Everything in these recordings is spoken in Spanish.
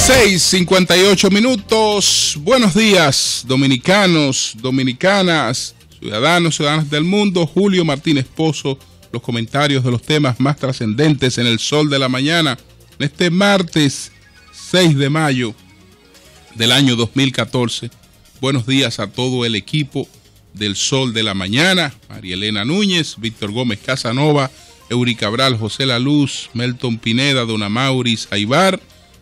6:58. Buenos días, dominicanos, dominicanas, ciudadanos, ciudadanas del mundo. Julio Martínez Pozo, los comentarios de los temas más trascendentes en el Sol de la Mañana, en este martes 6 de mayo del año 2014. Buenos días a todo el equipo del Sol de la Mañana: María Elena Núñez, Víctor Gómez Casanova, Eury Cabral, José La Luz, Melton Pineda, Don Amauris Aybar,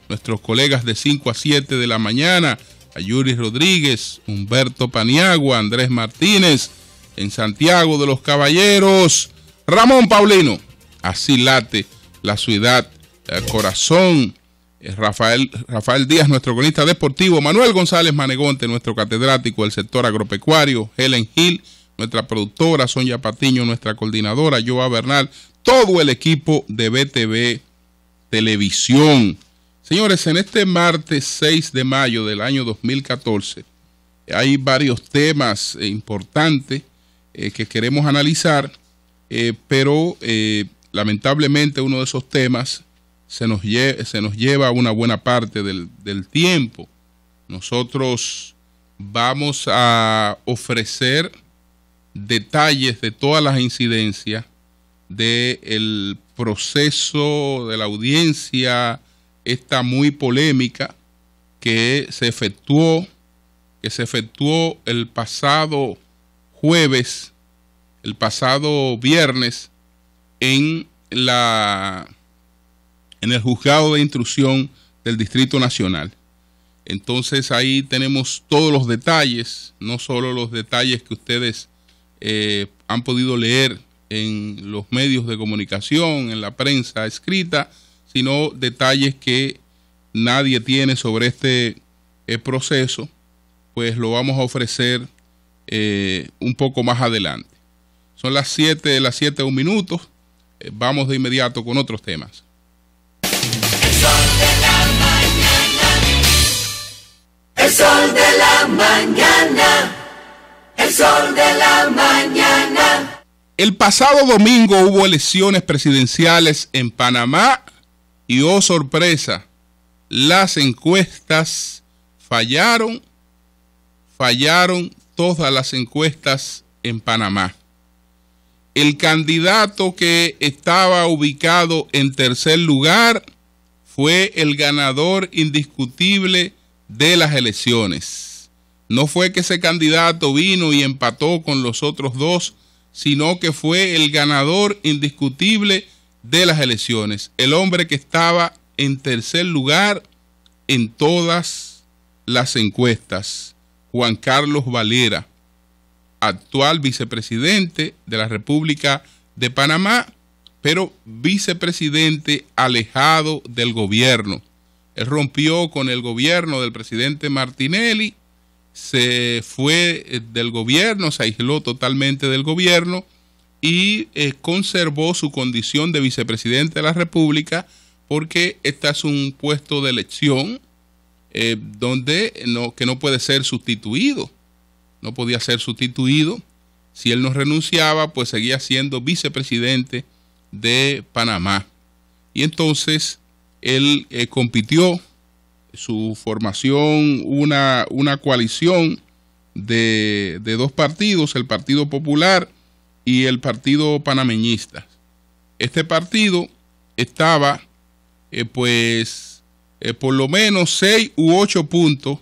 nuestros colegas de 5 a 7 de la mañana, Ayuri Rodríguez, Humberto Paniagua, Andrés Martínez, en Santiago de los Caballeros, Ramón Paulino, así late la ciudad, el corazón, Rafael Díaz, nuestro cronista deportivo, Manuel González Manegonte, nuestro catedrático del sector agropecuario, Helen Hill, nuestra productora, Sonia Patiño, nuestra coordinadora, Joa Bernal, todo el equipo de BTV Televisión. Señores, en este martes 6 de mayo del año 2014 hay varios temas importantes que queremos analizar, pero lamentablemente uno de esos temas se nos lleva una buena parte del tiempo. Nosotros vamos a ofrecer detalles de todas las incidencias del proceso de la audiencia esta muy polémica que se efectuó el pasado jueves, el pasado viernes en el juzgado de instrucción del Distrito Nacional. Entonces ahí tenemos todos los detalles, no solo los detalles que ustedes han podido leer en los medios de comunicación, en la prensa escrita, sino detalles que nadie tiene sobre este proceso, pues lo vamos a ofrecer un poco más adelante. Son las 7:01. Vamos de inmediato con otros temas. El sol de la mañana. El sol de la mañana. El sol de la mañana. El pasado domingo hubo elecciones presidenciales en Panamá y, oh sorpresa, las encuestas fallaron todas las encuestas en Panamá. El candidato que estaba ubicado en tercer lugar fue el ganador indiscutible de las elecciones. No fue que ese candidato vino y empató con los otros dos, sino que fue el ganador indiscutible de las elecciones, el hombre que estaba en tercer lugar en todas las encuestas, Juan Carlos Valera, actual vicepresidente de la República de Panamá, pero vicepresidente alejado del gobierno. Él rompió con el gobierno del presidente Martinelli, se fue del gobierno, se aisló totalmente del gobierno y conservó su condición de vicepresidente de la República, porque este es un puesto de elección que no puede ser sustituido. No podía ser sustituido. Si él no renunciaba, pues seguía siendo vicepresidente de Panamá. Y entonces él compitió, su formación, una coalición de dos partidos, el Partido Popular y el Partido Panameñista. Este partido estaba por lo menos 6 u 8 puntos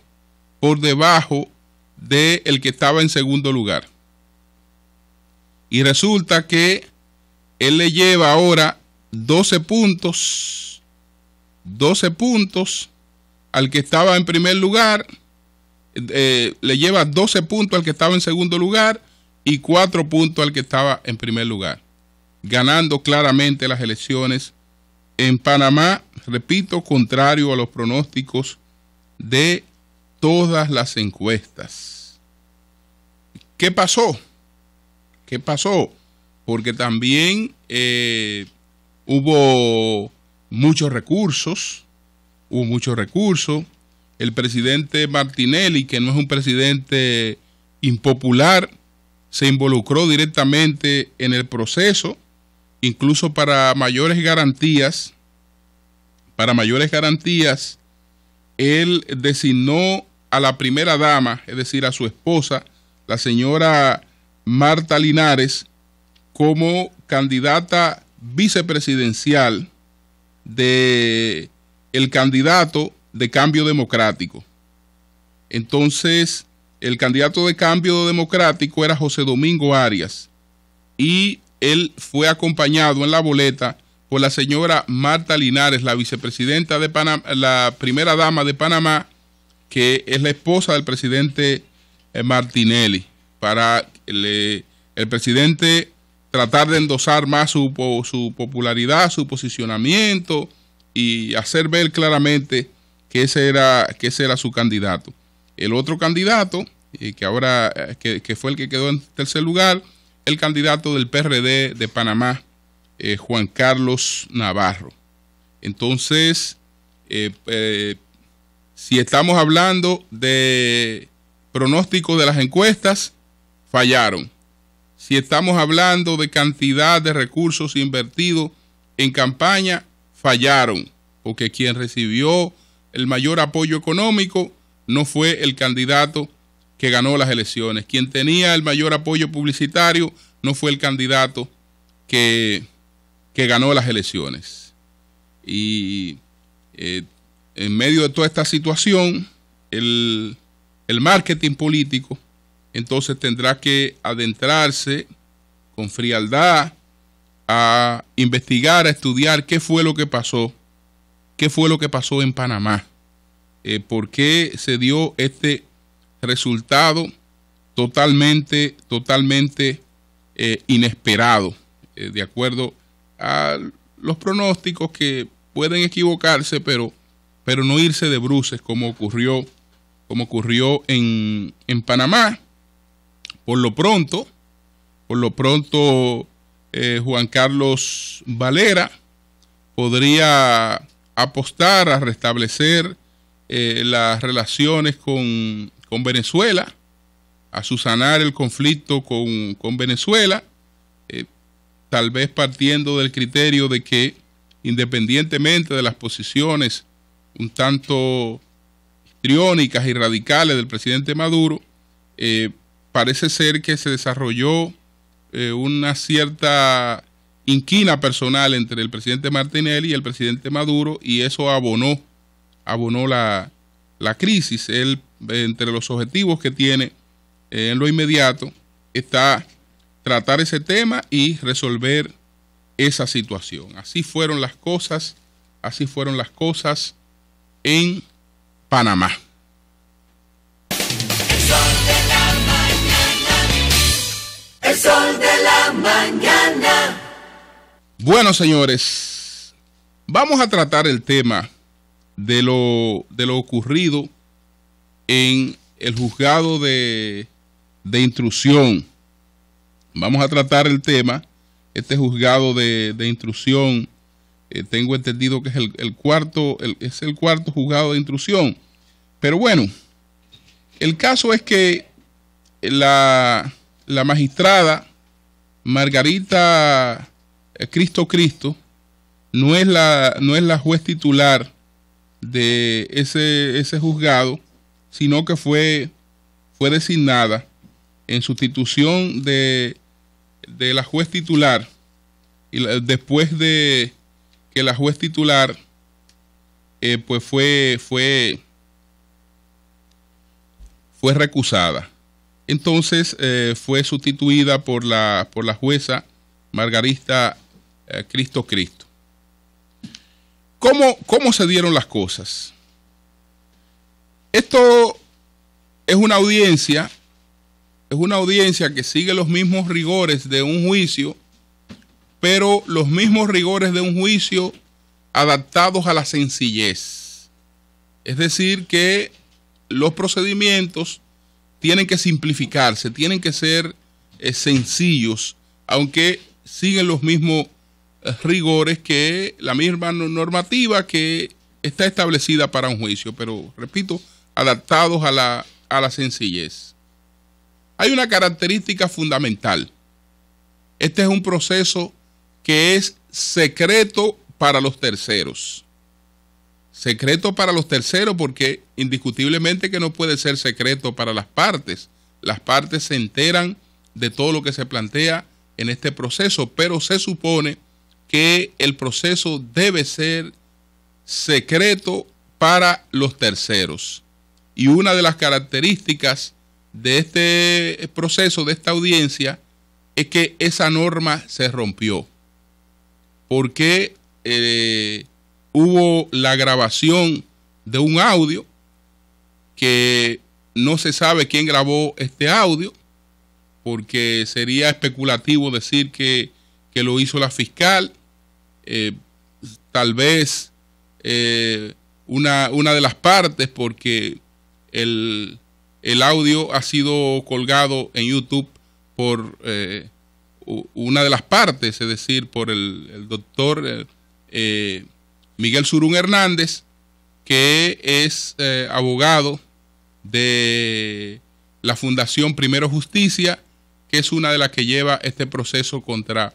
por debajo del que estaba en segundo lugar. Y resulta que él le lleva ahora 12 puntos al que estaba en primer lugar, le lleva 12 puntos al que estaba en segundo lugar y 4 puntos al que estaba en primer lugar, ganando claramente las elecciones en Panamá, repito, contrario a los pronósticos de todas las encuestas. ¿Qué pasó? Porque también hubo muchos recursos. El presidente Martinelli, que no es un presidente impopular, se involucró directamente en el proceso, incluso para mayores garantías él designó a la primera dama, es decir, a su esposa, la señora Marta Linares, como candidata vicepresidencial de el candidato de Cambio Democrático. Entonces, el candidato de Cambio Democrático era José Domingo Arias y él fue acompañado en la boleta por la señora Marta Linares, la vicepresidenta de Panamá, la primera dama de Panamá, que es la esposa del presidente Martinelli, para el presidente tratar de endosar más su popularidad, su posicionamiento y hacer ver claramente que ese era su candidato. El otro candidato, que fue el que quedó en tercer lugar, el candidato del PRD de Panamá, Juan Carlos Navarro. Entonces, si estamos hablando de pronóstico de las encuestas, fallaron. Si estamos hablando de cantidad de recursos invertidos en campaña, fallaron, porque quien recibió el mayor apoyo económico no fue el candidato que ganó las elecciones. Quien tenía el mayor apoyo publicitario no fue el candidato que ganó las elecciones. Y en medio de toda esta situación, el marketing político entonces tendrá que adentrarse con frialdad a investigar, a estudiar qué fue lo que pasó en Panamá, por qué se dio este resultado totalmente inesperado, de acuerdo a los pronósticos que pueden equivocarse, pero no irse de bruces como ocurrió en Panamá. Por lo pronto, Juan Carlos Valera podría apostar a restablecer las relaciones con Venezuela, a subsanar el conflicto con Venezuela, tal vez partiendo del criterio de que, independientemente de las posiciones un tanto histriónicas y radicales del presidente Maduro, parece ser que se desarrolló una cierta inquina personal entre el presidente Martinelli y el presidente Maduro, y eso abonó la crisis. Él, entre los objetivos que tiene en lo inmediato, está tratar ese tema y resolver esa situación. Así fueron las cosas en Panamá. El sol de la mañana. Bueno, señores, vamos a tratar el tema de lo ocurrido en el juzgado de instrucción. Vamos a tratar el tema, este juzgado de instrucción, tengo entendido que es el cuarto juzgado de instrucción. Pero bueno, el caso es que la magistrada Margarita Cristo no es la juez titular de ese juzgado, sino que fue designada en sustitución de la juez titular, y después de que la juez titular pues fue recusada. Entonces fue sustituida por la jueza Margarita Cristo. ¿Cómo se dieron las cosas? Esto es una audiencia que sigue los mismos rigores de un juicio, pero los mismos rigores de un juicio adaptados a la sencillez. Es decir, que los procedimientos tienen que simplificarse, tienen que ser sencillos, aunque siguen los mismos rigores que la misma normativa que está establecida para un juicio, pero repito, adaptados a la sencillez. Hay una característica fundamental. Este es un proceso que es secreto para los terceros. secreto para los terceros, porque indiscutiblemente que no puede ser secreto para las partes. Las partes se enteran de todo lo que se plantea en este proceso, pero se supone que el proceso debe ser secreto para los terceros. Y una de las características de este proceso, de esta audiencia, es que esa norma se rompió. Porque hubo la grabación de un audio que no se sabe quién grabó este audio, porque sería especulativo decir que lo hizo la fiscal. Tal vez una de las partes, porque el audio ha sido colgado en YouTube por una de las partes, es decir, por el doctor Miguel Surún Hernández, que es abogado de la Fundación Primero Justicia, que es una de las que lleva este proceso contra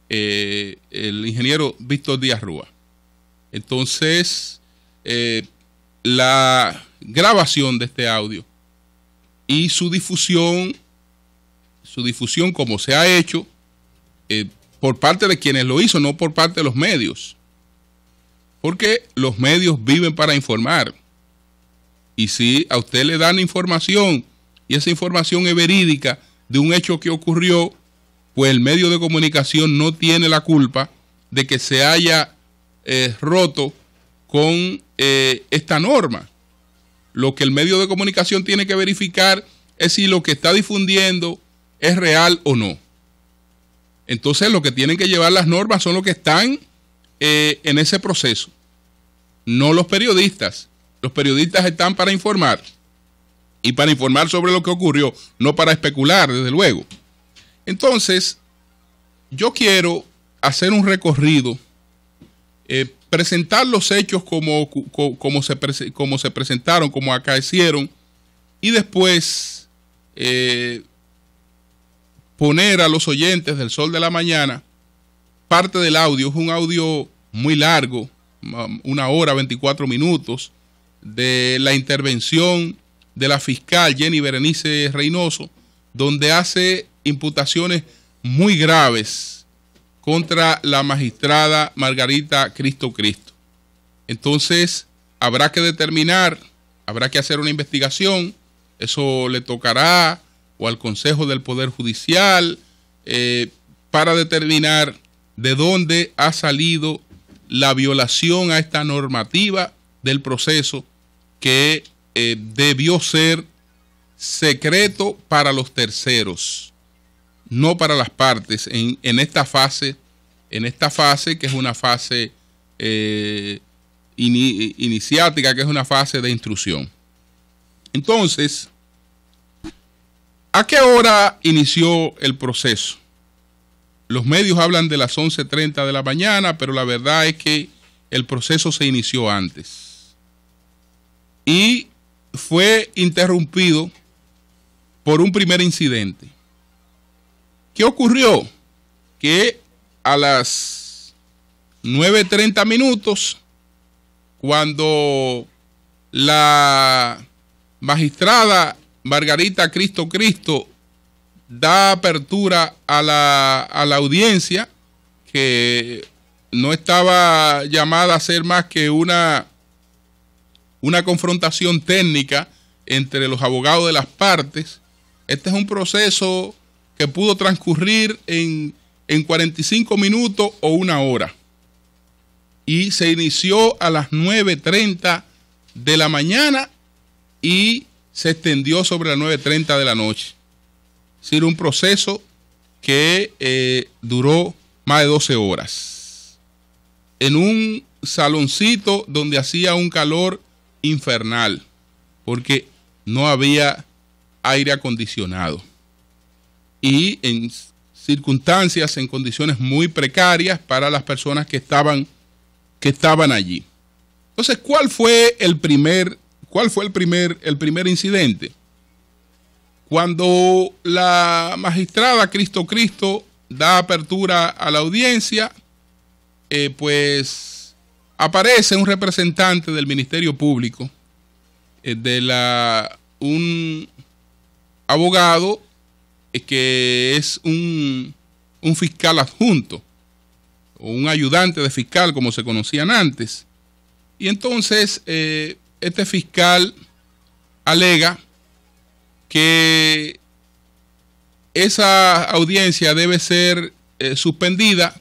el ingeniero Víctor Díaz Rúa. Entonces, la grabación de este audio y su difusión como se ha hecho por parte de quienes lo hizo, no por parte de los medios, porque los medios viven para informar. Y si a usted le dan información y esa información es verídica de un hecho que ocurrió, pues el medio de comunicación no tiene la culpa de que se haya roto con esta norma. Lo que el medio de comunicación tiene que verificar es si lo que está difundiendo es real o no. Entonces, lo que tienen que llevar las normas son los que están en ese proceso, no los periodistas. Los periodistas están para informar, y para informar sobre lo que ocurrió, no para especular, desde luego. Entonces, yo quiero hacer un recorrido, presentar los hechos como se presentaron, como acaecieron, y después poner a los oyentes del Sol de la Mañana parte del audio. Es un audio muy largo, 1 hora 24 minutos, de la intervención de la fiscal Jenny Berenice Reynoso, donde hace imputaciones muy graves contra la magistrada Margarita Cristo. Entonces, habrá que determinar, habrá que hacer una investigación. Eso le tocará o al Consejo del Poder Judicial para determinar de dónde ha salido la violación a esta normativa del proceso, que debió ser secreto para los terceros, no para las partes, en esta fase, que es una fase iniciática, que es una fase de instrucción. Entonces, ¿a qué hora inició el proceso? Los medios hablan de las 11:30 de la mañana, pero la verdad es que el proceso se inició antes. Y fue interrumpido por un primer incidente. ¿Qué ocurrió? Que a las 9:30 minutos, cuando la magistrada Margarita Cristo da apertura a la audiencia, que no estaba llamada a ser más que una confrontación técnica entre los abogados de las partes. Este es un proceso que pudo transcurrir en 45 minutos o 1 hora. Y se inició a las 9:30 de la mañana y se extendió sobre las 9:30 de la noche. Es decir, un proceso que duró más de 12 horas. En un saloncito donde hacía un calor infernal, porque no había aire acondicionado, y en circunstancias, en condiciones muy precarias para las personas que estaban allí. Entonces, ¿cuál fue el primer incidente? Cuando la magistrada Cristo da apertura a la audiencia, pues aparece un representante del Ministerio Público, un abogado que es un fiscal adjunto, o un ayudante de fiscal, como se conocían antes. Y entonces este fiscal alega que esa audiencia debe ser suspendida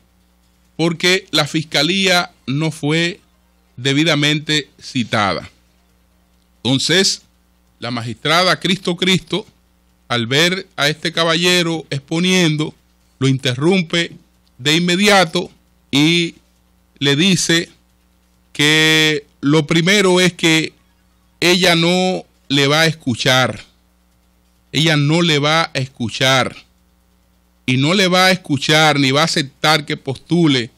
porque la fiscalía no fue debidamente citada. Entonces, la magistrada Cristo, al ver a este caballero exponiendo, lo interrumpe de inmediato y le dice que lo primero es que ella no le va a escuchar. Ella no le va a escuchar. Y no le va a escuchar ni va a aceptar que postule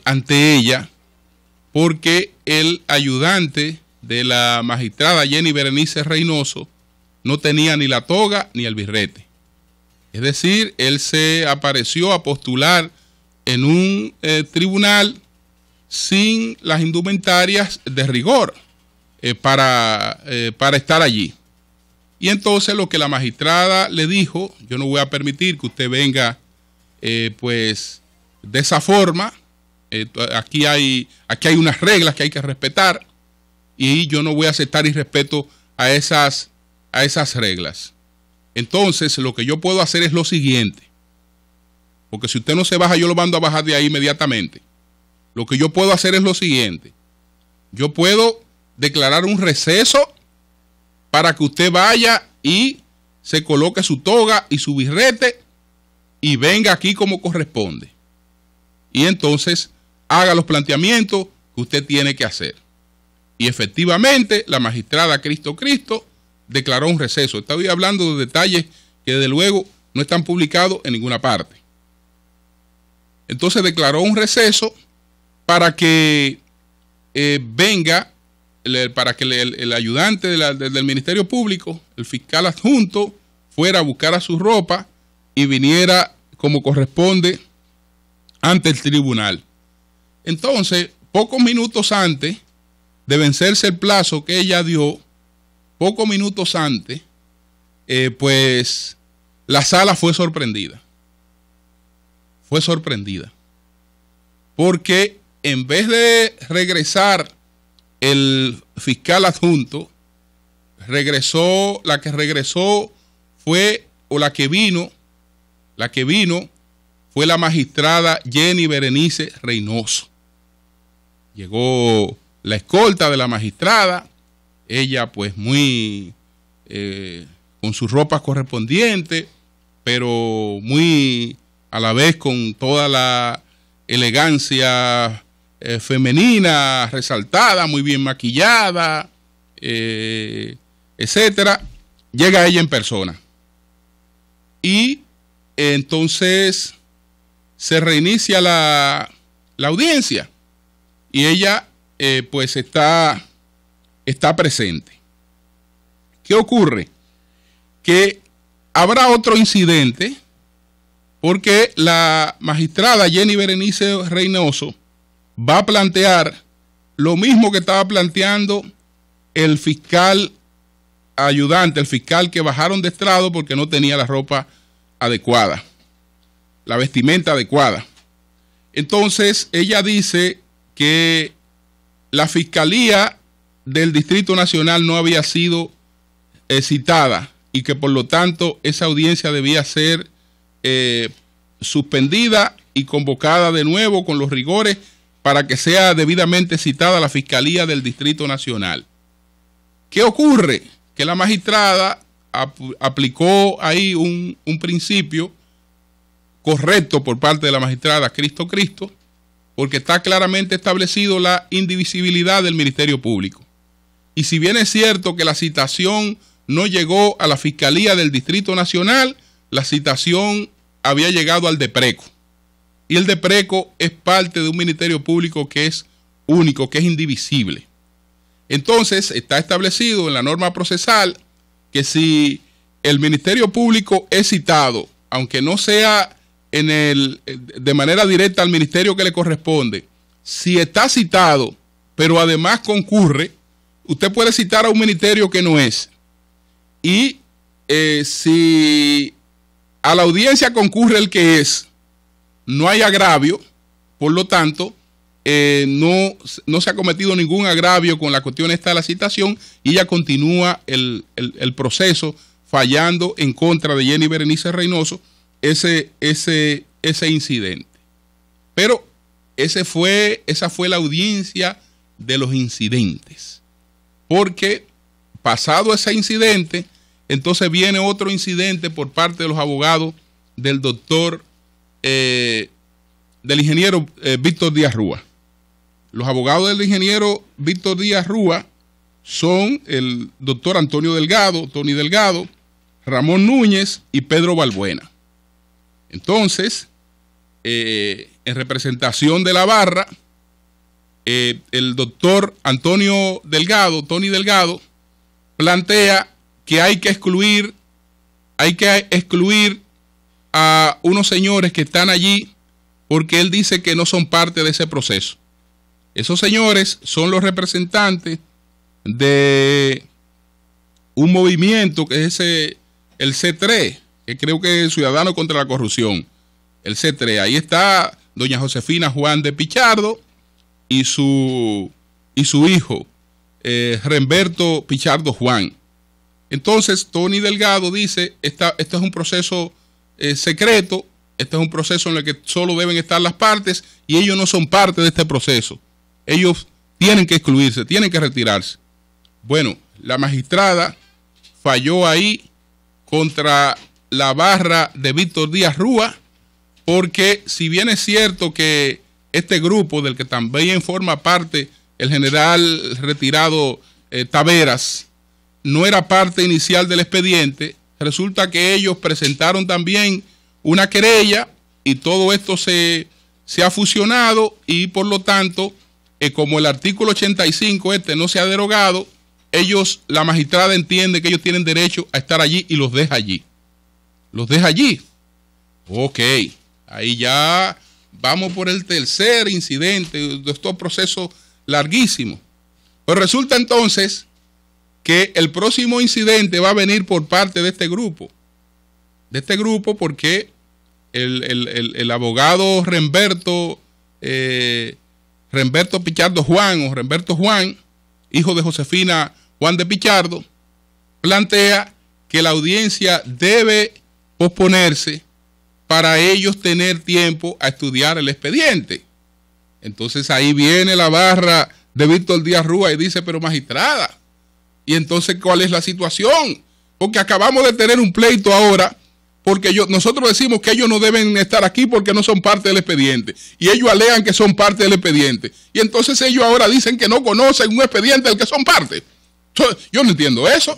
ante ella, porque el ayudante de la magistrada Jenny Berenice Reynoso no tenía ni la toga ni el birrete. Es decir, él se apareció a postular en un tribunal sin las indumentarias de rigor para estar allí. Y entonces lo que la magistrada le dijo: yo no voy a permitir que usted venga pues de esa forma. Aquí hay unas reglas que hay que respetar y yo no voy a aceptar irrespeto a esas reglas. Entonces lo que yo puedo hacer es lo siguiente, porque si usted no se baja, yo lo mando a bajar de ahí inmediatamente. Lo que yo puedo hacer es lo siguiente: yo puedo declarar un receso para que usted vaya y se coloque su toga y su birrete y venga aquí como corresponde. Y entonces haga los planteamientos que usted tiene que hacer. Y efectivamente la magistrada Cristo declaró un receso. Estoy hablando de detalles que desde luego no están publicados en ninguna parte. Entonces declaró un receso para que venga, para que el ayudante del Ministerio Público, el fiscal adjunto, fuera a buscar a su ropa y viniera como corresponde ante el tribunal. Entonces, pocos minutos antes de vencerse el plazo que ella dio, pocos minutos antes, pues la sala fue sorprendida. Fue sorprendida. Porque en vez de regresar el fiscal adjunto, la que regresó fue, o la que vino fue la magistrada Jenny Berenice Reynoso. Llegó la escolta de la magistrada, ella pues muy con sus ropas correspondientes, pero muy a la vez con toda la elegancia femenina resaltada, muy bien maquillada, etcétera. Llega ella en persona y entonces se reinicia la audiencia y ella pues está presente. ¿Qué ocurre? Que habrá otro incidente porque la magistrada Jenny Berenice Reynoso va a plantear lo mismo que estaba planteando el fiscal ayudante, el fiscal que bajaron de estrado porque no tenía la ropa adecuada, la vestimenta adecuada. Entonces ella dice que la Fiscalía del Distrito Nacional no había sido citada y que por lo tanto esa audiencia debía ser suspendida y convocada de nuevo con los rigores para que sea debidamente citada la Fiscalía del Distrito Nacional. ¿Qué ocurre? Que la magistrada aplicó ahí un principio correcto por parte de la magistrada Cristo, porque está claramente establecido la indivisibilidad del Ministerio Público. Y si bien es cierto que la citación no llegó a la Fiscalía del Distrito Nacional, la citación había llegado al DEPRECO. Y el DEPRECO es parte de un Ministerio Público que es único, que es indivisible. Entonces está establecido en la norma procesal que si el Ministerio Público es citado, aunque no sea de manera directa al ministerio que le corresponde, si está citado, pero además concurre, usted puede citar a un ministerio que no es. Y si a la audiencia concurre el que es, no hay agravio, por lo tanto, no se ha cometido ningún agravio con la cuestión esta de la citación y ya continúa el proceso fallando en contra de Jenny Berenice Reynoso ese incidente. Pero esa fue la audiencia de los incidentes. Porque pasado ese incidente, entonces viene otro incidente por parte de los abogados del del ingeniero Víctor Díaz Rúa. Los abogados del ingeniero Víctor Díaz Rúa son el doctor Antonio Delgado, Tony Delgado, Ramón Núñez y Pedro Balbuena. Entonces, en representación de la barra, el doctor Antonio Delgado, Tony Delgado, plantea que hay que excluir a unos señores que están allí porque él dice que no son parte de ese proceso. Esos señores son los representantes de un movimiento que es el C3, que creo que es Ciudadanos contra la Corrupción. El C3, ahí está doña Josefina Juan de Pichardo y su hijo, Remberto Pichardo Juan. Entonces, Tony Delgado dice, esto es un proceso secreto, este es un proceso en el que solo deben estar las partes y ellos no son parte de este proceso. Ellos tienen que excluirse, tienen que retirarse. Bueno, la magistrada falló ahí contra la barra de Víctor Díaz Rúa, porque si bien es cierto que este grupo del que también forma parte el general retirado Taveras no era parte inicial del expediente, resulta que ellos presentaron también una querella y todo esto se ha fusionado y por lo tanto, como el artículo 85 no se ha derogado, la magistrada entiende que ellos tienen derecho a estar allí y los deja allí. Los deja allí. Ok, ahí ya vamos por el tercer incidente de estos procesos larguísimos. Pues resulta entonces que el próximo incidente va a venir por parte de este grupo. De este grupo porque el abogado Remberto Pichardo Juan o Remberto Juan, hijo de Josefina Juan de Pichardo, plantea que la audiencia debe posponerse para ellos tener tiempo a estudiar el expediente. Entonces ahí viene la barra de Víctor Díaz Rúa y dice, pero magistrada, ¿y entonces cuál es la situación? Porque acabamos de tener un pleito ahora, porque nosotros decimos que ellos no deben estar aquí porque no son parte del expediente. Y ellos alegan que son parte del expediente. Y entonces ellos ahora dicen que no conocen un expediente del que son parte. Yo no entiendo eso.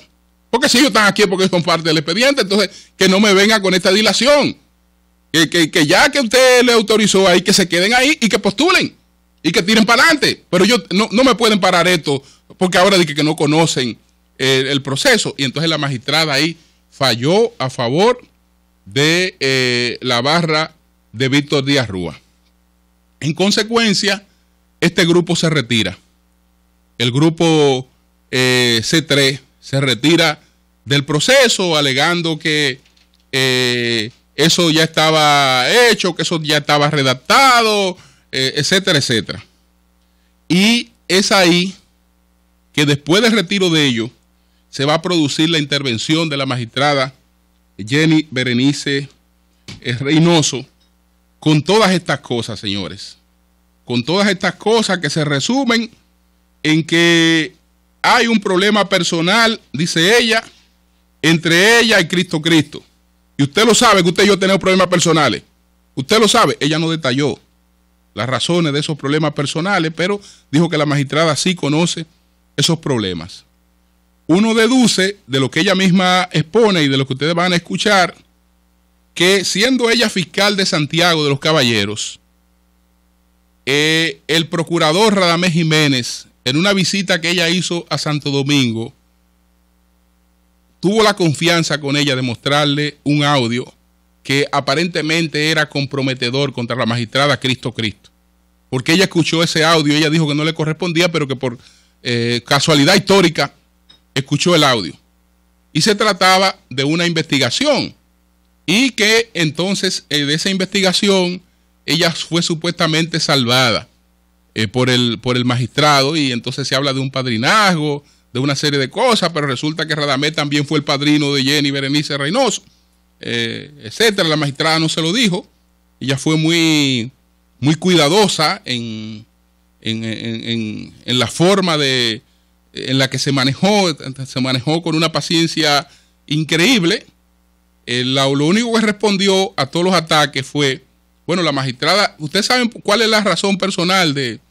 Porque si ellos están aquí es porque son parte del expediente, entonces que no me vengan con esta dilación. Que ya que usted le autorizó ahí, que se queden ahí y que postulen. Y que tiren para adelante. Pero no me pueden parar esto porque ahora dicen que no conocen el proceso. Y entonces la magistrada ahí falló a favor de la barra de Víctor Díaz Rúa. En consecuencia, este grupo se retira. El grupo C3 se retira del proceso alegando que eso ya estaba hecho, que eso ya estaba redactado, etcétera, etcétera. Y es ahí que después del retiro de ellos se va a producir la intervención de la magistrada Jenny Berenice Reynoso con todas estas cosas, señores. Con todas estas cosas que se resumen en que hay un problema personal, dice ella, entre ella y Cristo. Y usted lo sabe que usted y yo tenemos problemas personales. Usted lo sabe. Ella no detalló las razones de esos problemas personales, pero dijo que la magistrada sí conoce esos problemas. Uno deduce de lo que ella misma expone y de lo que ustedes van a escuchar, que siendo ella fiscal de Santiago de los Caballeros, el procurador Radamés Jiménez, en una visita que ella hizo a Santo Domingo, tuvo la confianza con ella de mostrarle un audio que aparentemente era comprometedor contra la magistrada Cristo. porque ella escuchó ese audio, ella dijo que no le correspondía, pero que por casualidad histórica escuchó el audio. Y se trataba de una investigación, y que entonces de esa investigación ella fue supuestamente salvada por el magistrado, y entonces se habla de un padrinazgo, de una serie de cosas, pero resulta que Radamés también fue el padrino de Jenny Berenice Reynoso, etcétera. La magistrada no se lo dijo, ella fue muy cuidadosa en la forma en la que se manejó con una paciencia increíble. Lo único que respondió a todos los ataques fue, bueno, la magistrada, ¿ustedes saben cuál es la razón personal de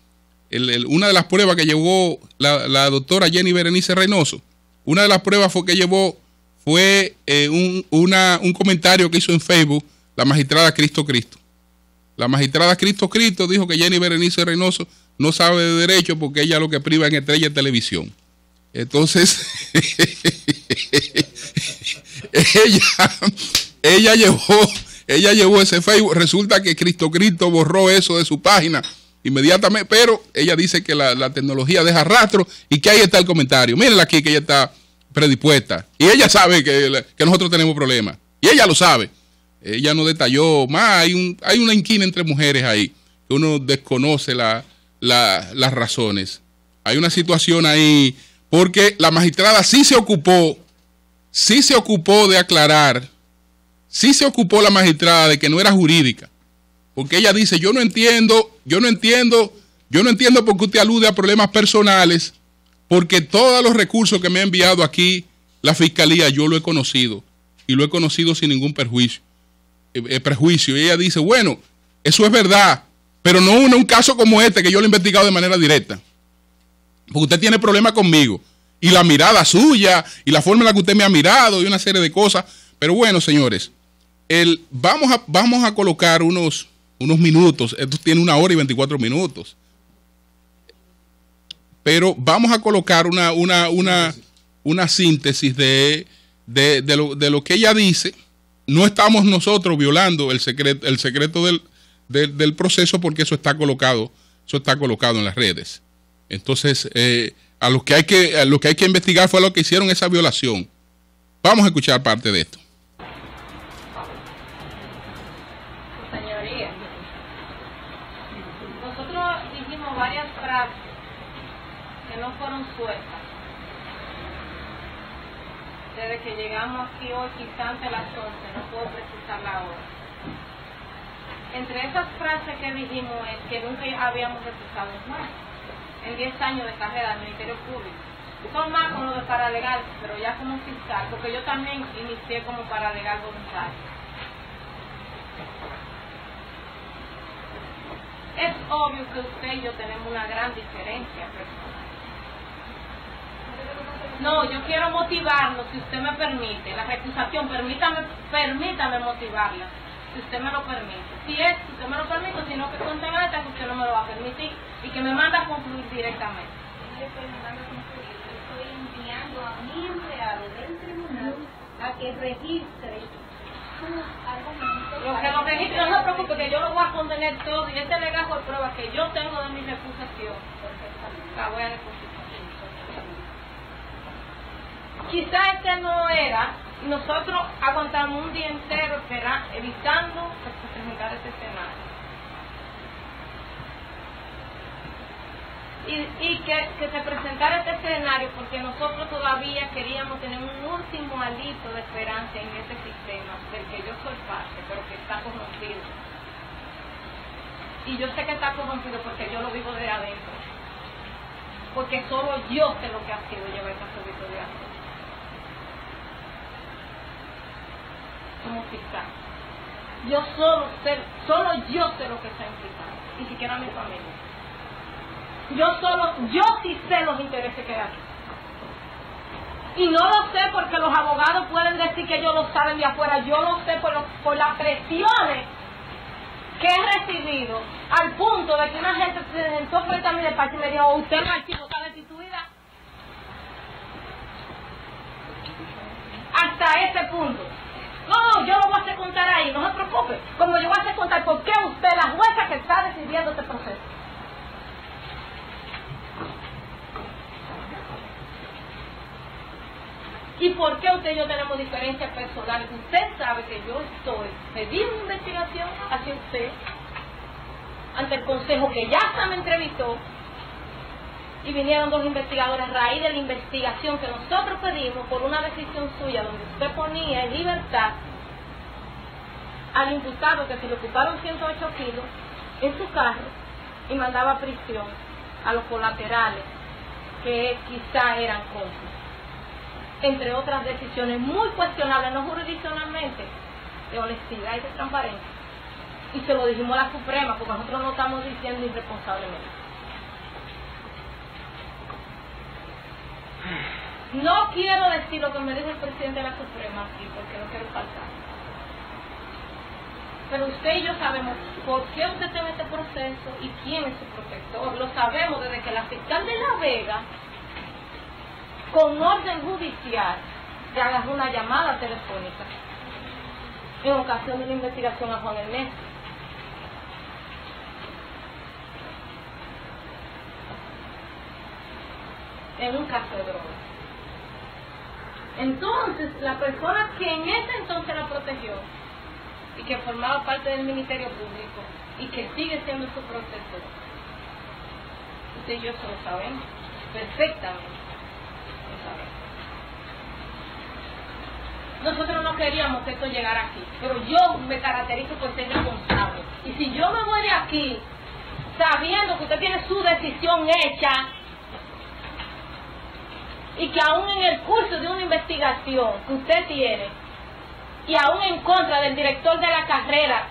una de las pruebas que llevó la doctora Jenny Berenice Reynoso? Una de las pruebas fue un comentario que hizo en Facebook la magistrada Cristo. La magistrada Cristo dijo que Jenny Berenice Reynoso no sabe de derecho porque ella lo que priva en estrella de televisión. Entonces, ella llevó ese Facebook. Resulta que Cristo borró eso de su página inmediatamente, pero ella dice que la tecnología deja rastro y que ahí está el comentario. Mírenla aquí, que ella está predispuesta. Y ella sabe que nosotros tenemos problemas. Y ella lo sabe. Ella no detalló más. Hay una inquina entre mujeres ahí, que uno desconoce las razones. Hay una situación ahí, porque la magistrada sí se ocupó de aclarar, sí se ocupó la magistrada de que no era jurídica. Porque ella dice, yo no entiendo por qué usted alude a problemas personales, porque todos los recursos que me ha enviado aquí la fiscalía yo lo he conocido, y lo he conocido sin ningún prejuicio. Y ella dice, bueno, eso es verdad, pero no un caso como este que yo lo he investigado de manera directa, porque usted tiene problemas conmigo, y la mirada suya, y la forma en la que usted me ha mirado, y una serie de cosas. Pero bueno, señores, vamos a colocar unos minutos. Esto tiene 1 hora y 24 minutos. Pero vamos a colocar una síntesis de lo que ella dice. No estamos nosotros violando el secreto del proceso, porque eso está colocado en las redes. Entonces, a lo que hay que investigar fue lo que hicieron esa violación. Vamos a escuchar parte de esto. Señoría, nosotros dijimos varias frases que no fueron sueltas desde que llegamos aquí hoy, quizá ante las 11, no puedo precisar la hora. Entre esas frases que dijimos es que nunca habíamos recusado más en 10 años de carrera del Ministerio Público. Son más con lo de paralegal, pero ya como fiscal, porque yo también inicié como paralegal voluntario. Es obvio que usted y yo tenemos una gran diferencia personal. No, yo quiero motivarlo, si usted me permite, la recusación, permítame motivarla, si usted me lo permite. Si usted me lo permite, sino que cuenten alta que usted no me lo va a permitir y que me manda a concluir directamente. Yo estoy mandando a concluir, estoy enviando a mi empleado del tribunal a que registre sus argumentos. Lo que lo registre, no se preocupe, que yo lo voy a contener todo, y este legajo de pruebas que yo tengo de mi recusación, la voy a depositar. Quizá este no era, y nosotros aguantamos un día entero evitando presentar este escenario. Y que se presentara este escenario porque nosotros todavía queríamos tener un último alito de esperanza en este sistema del que yo soy parte, pero que está corrompido. Y yo sé que está corrompido porque yo lo vivo de adentro. Porque solo yo sé lo que ha sido llevar esta servicio de adentro. Como fiscal. Solo yo sé lo que está implicando, ni siquiera mi familia. Yo sí sé los intereses que hay aquí. Y no lo sé porque los abogados pueden decir que ellos lo saben de afuera. Yo lo sé por las presiones que he recibido, al punto de que una gente se sentó frente a mi despacho y me dijo, usted no está destituida. Hasta ese punto. No, yo lo voy a hacer contar ahí, no se preocupe. Como yo voy a hacer contar por qué usted, la jueza que está decidiendo este proceso. por qué usted y yo tenemos diferencias personales. Usted sabe que yo pedí una investigación hacia usted ante el consejo que ya se me entrevistó, y vinieron 2 investigadores a raíz de la investigación que nosotros pedimos por una decisión suya donde usted ponía en libertad al imputado que se le ocuparon 108 kilos en su carro y mandaba a prisión a los colaterales que quizá eran cómplices, entre otras decisiones muy cuestionables, no jurisdiccionalmente, de honestidad y de transparencia. Y se lo dijimos a la Suprema, porque nosotros no estamos diciendo irresponsablemente. No quiero decir lo que me dijo el presidente de la Suprema aquí, porque no quiero faltar. Pero usted y yo sabemos por qué usted está en este proceso y quién es su protector. Lo sabemos desde que la fiscal de La Vega, con orden judicial, le agarró una llamada telefónica en ocasión de una investigación a Juan Ernesto. En un caso de droga. Entonces, la persona que en ese entonces la protegió y que formaba parte del Ministerio Público y que sigue siendo su protector, usted y yo se lo sabemos perfectamente. Nosotros no queríamos que esto llegara aquí, pero yo me caracterizo por ser responsable. Y si yo me voy de aquí sabiendo que usted tiene su decisión hecha y que aún en el curso de una investigación que usted tiene y aún en contra del director de la carrera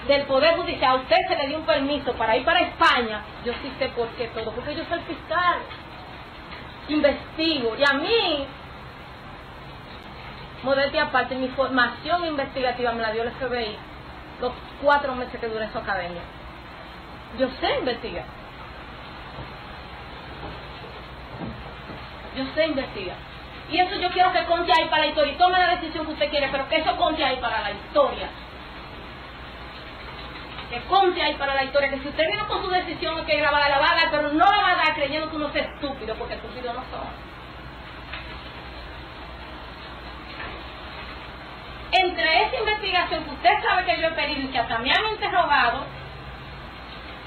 del Poder Judicial, a usted se le dio un permiso para ir para España, yo sí sé por qué todo, porque yo soy fiscal, investigo, y a mí, modestia aparte, mi formación investigativa me la dio el FBI los 4 meses que duré en su academia. Yo sé investigar. Yo sé investigar. Y eso yo quiero que conte ahí para la historia. Y tome la decisión que usted quiere, pero que eso conte ahí para la historia. Que conte ahí para la historia. Que si usted viene con su decisión es que la va a dar, pero no la va a dar creyendo que uno es estúpido, porque estúpidos no son. Entre esa investigación que usted sabe que yo he pedido y que hasta me han interrogado,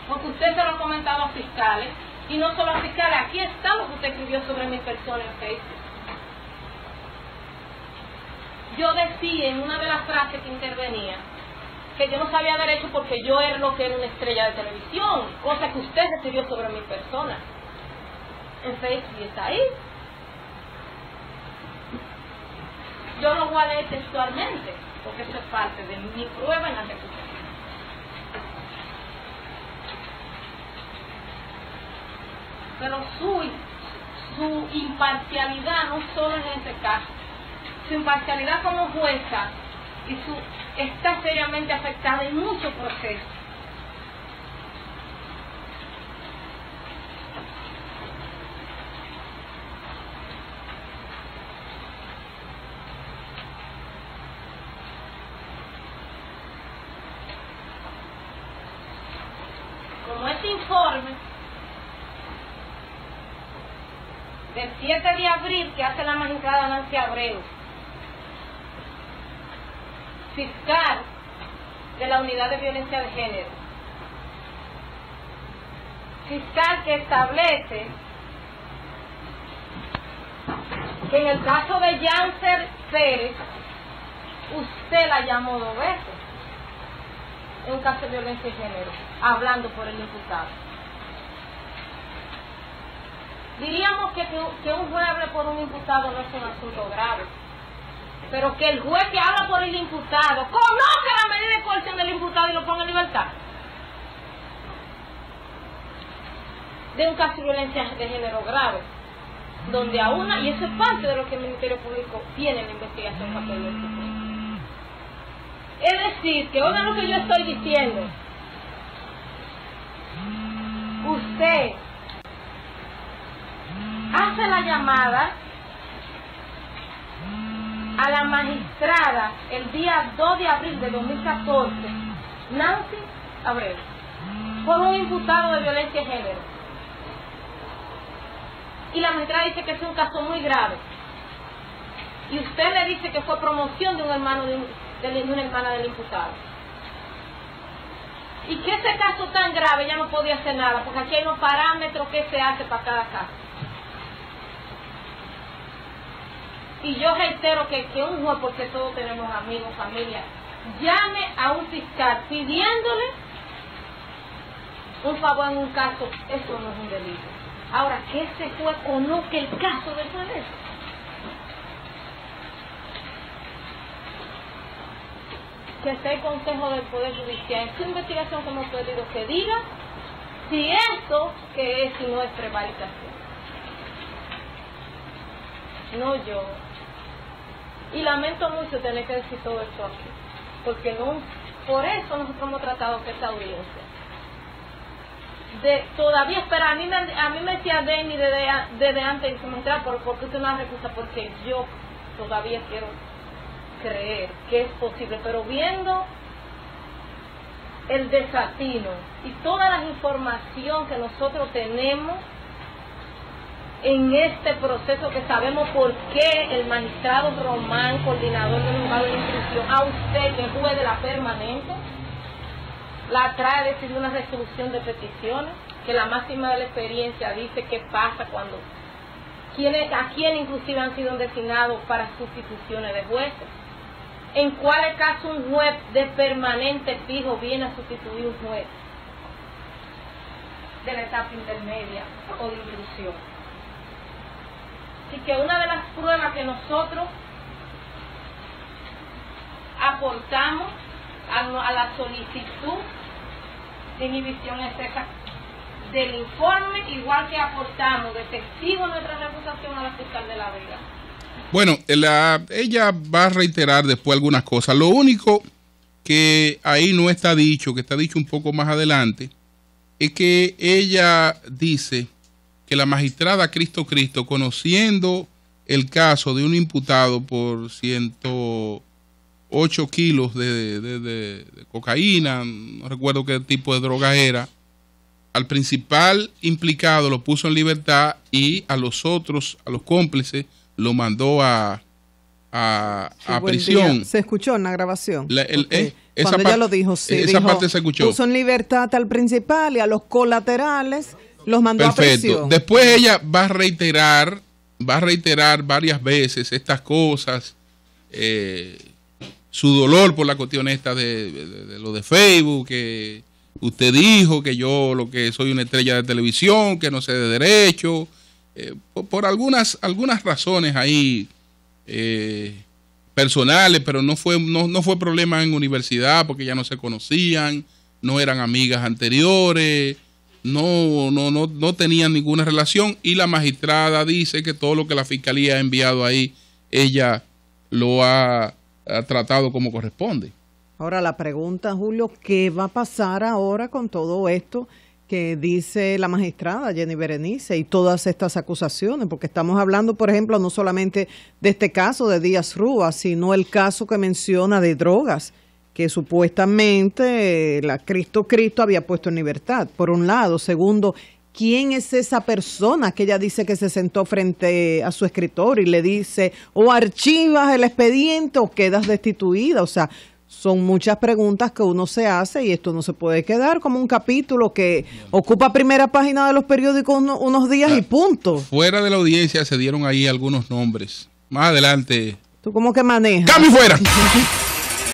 porque usted se lo ha comentado a fiscales, y no solo a fiscales, aquí está lo que usted escribió sobre mi persona en Facebook. Yo decía en una de las frases que intervenía que yo no sabía derecho porque yo era lo que era una estrella de televisión, cosa que usted escribió sobre mi persona en Facebook, y está ahí. Yo lo voy a leer textualmente, porque eso es parte de mi prueba en la ejecución. Pero su imparcialidad no solo en este caso, su imparcialidad como jueza está seriamente afectada en muchos procesos. Como este informe del 7 de abril que hace la magistrada Nancy Abreu, fiscal de la Unidad de Violencia de Género, fiscal que establece que en el caso de Yancer Pérez usted la llamó 2 veces en un caso de violencia de género, hablando por el imputado. Diríamos que un juez hable por un imputado no es un asunto grave, pero que el juez que habla por el imputado conoce la medida de coerción del imputado y lo ponga en libertad de un caso de violencia de género grave, donde a una, y eso es parte de lo que el Ministerio Público tiene en la investigación para que lo. Es decir, que oigan lo que yo estoy diciendo, usted hace la llamada a la magistrada el día 2 de abril de 2014, Nancy Abreu, por un imputado de violencia de género. Y la magistrada dice que es un caso muy grave. y usted le dice que fue promoción de un hermano de una hermana del imputado. Y que ese caso tan grave ya no podía hacer nada, porque aquí hay unos parámetros que se hace para cada caso. Y yo reitero que un juez, porque todos tenemos amigos, familia, llame a un fiscal pidiéndole un favor en un caso, eso no es un delito. Ahora, que ese juez conozca el caso del juez. Que sea el Consejo del Poder Judicial en su investigación que hemos pedido que diga si esto que es y no es prevaricación. No yo. Y lamento mucho tener que decir todo esto aquí, porque no, por eso nosotros hemos tratado que esta audiencia todavía espera. A mí me decía Denny desde antes de entrar, porque usted no la recusa, porque yo todavía quiero creer que es posible, pero viendo el desatino y toda la información que nosotros tenemos en este proceso, que sabemos por qué el magistrado Román, coordinador del juzgado de instrucción, a usted, que es juez de la permanente, la trae a decidir una resolución de peticiones, que la máxima de la experiencia dice qué pasa cuando a quién inclusive han sido designados para sustituciones de jueces. ¿En cuál caso un juez de permanente fijo viene a sustituir un juez de la etapa intermedia o de inclusión? Así que una de las pruebas que nosotros aportamos a la solicitud de inhibición es esa del informe, igual que aportamos de testigo nuestra recusación a la fiscal de La Vega. Bueno, ella va a reiterar después algunas cosas. Lo único que ahí no está dicho, que está dicho un poco más adelante, es que ella dice que la magistrada Cristo, conociendo el caso de un imputado por 108 kilos de cocaína, no recuerdo qué tipo de droga era, al principal implicado lo puso en libertad y a los otros, a los cómplices, lo mandó a prisión. Día. Se escuchó en la grabación. Cuando ella lo dijo, sí. Esa parte se escuchó. Puso en libertad al principal y a los colaterales los mandó a prisión. Después ella va a reiterar varias veces estas cosas, su dolor por la cuestión esta de lo de Facebook, que usted dijo que yo lo que soy una estrella de televisión, que no sé de derecho, por algunas razones ahí personales, pero no fue problema en universidad porque ya no se conocían, no eran amigas anteriores, no tenían ninguna relación, y la magistrada dice que todo lo que la fiscalía ha enviado ahí, ella lo ha tratado como corresponde. Ahora la pregunta, Julio, ¿qué va a pasar ahora con todo esto que dice la magistrada Jenny Berenice y todas estas acusaciones? Porque estamos hablando, por ejemplo, no solamente de este caso de Díaz Rúa, sino el caso que menciona de drogas, que supuestamente la Cristo había puesto en libertad, por un lado. Segundo, ¿quién es esa persona que ella dice que se sentó frente a su escritorio y le dice o archivas el expediente o quedas destituida? O sea, son muchas preguntas que uno se hace y esto no se puede quedar como un capítulo que ocupa primera página de los periódicos unos días y punto. Fuera de la audiencia se dieron ahí algunos nombres. Más adelante. ¿Tú cómo que manejas? ¡Cambio fuera!